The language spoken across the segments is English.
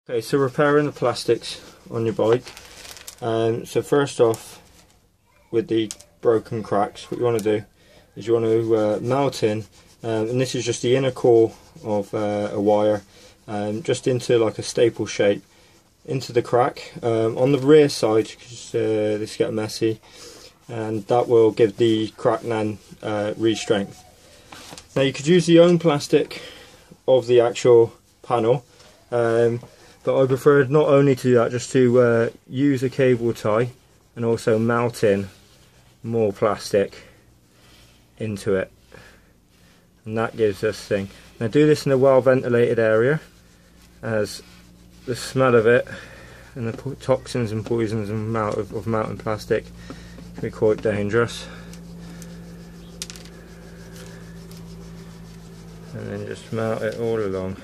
Okay, so repairing the plastics on your bike. So first off, with the broken cracks, what you want to do is you want to melt in, and this is just the inner core of a wire, just into like a staple shape into the crack on the rear side, because this get messy, and that will give the crack then re-strength. Now you could use the own plastic of the actual panel, but I preferred not only to do that, just to use a cable tie and also melt in more plastic into it, and that gives us thing. Now do this in a well ventilated area, as the smell of it and the toxins and poisons of melting plastic can be quite dangerous. And then just melt it all along.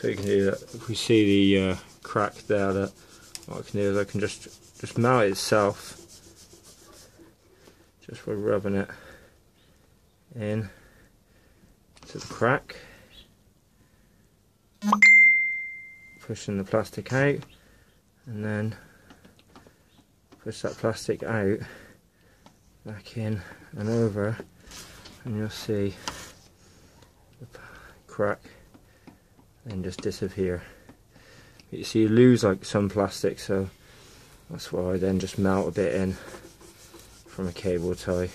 So you can do that. If we see the crack there, that what I can do is I can just melt it itself, just by rubbing it in to the crack, pushing the plastic out, and then push that plastic out back in and over, and you'll see the crack and just disappear. But you see, you lose like some plastic, so that's why I then just melt a bit in from a cable tie.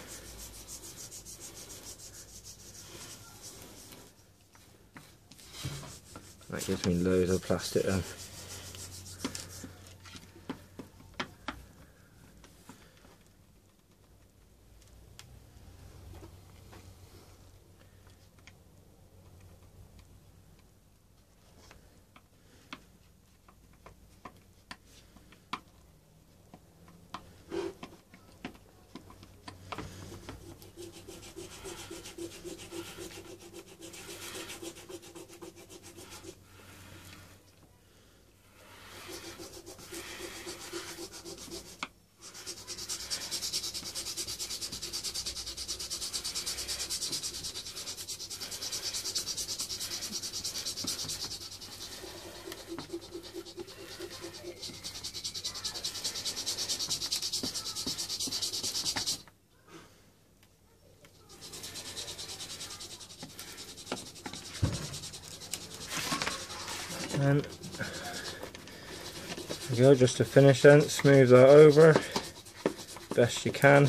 That gives me loads of plastic then. And there we go, just to finish then, smooth that over best you can,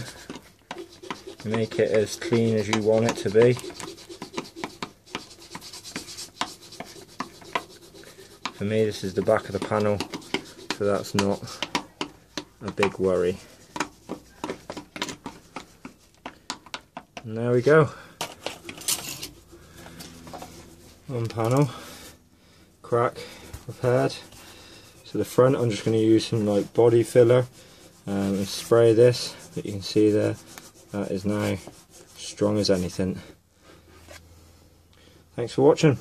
make it as clean as you want it to be. For me, this is the back of the panel, so that's not a big worry. And there we go, one panel crack repaired. So the front, I'm just going to use some like body filler and spray this, but you can see there, that is now strong as anything. Thanks for watching.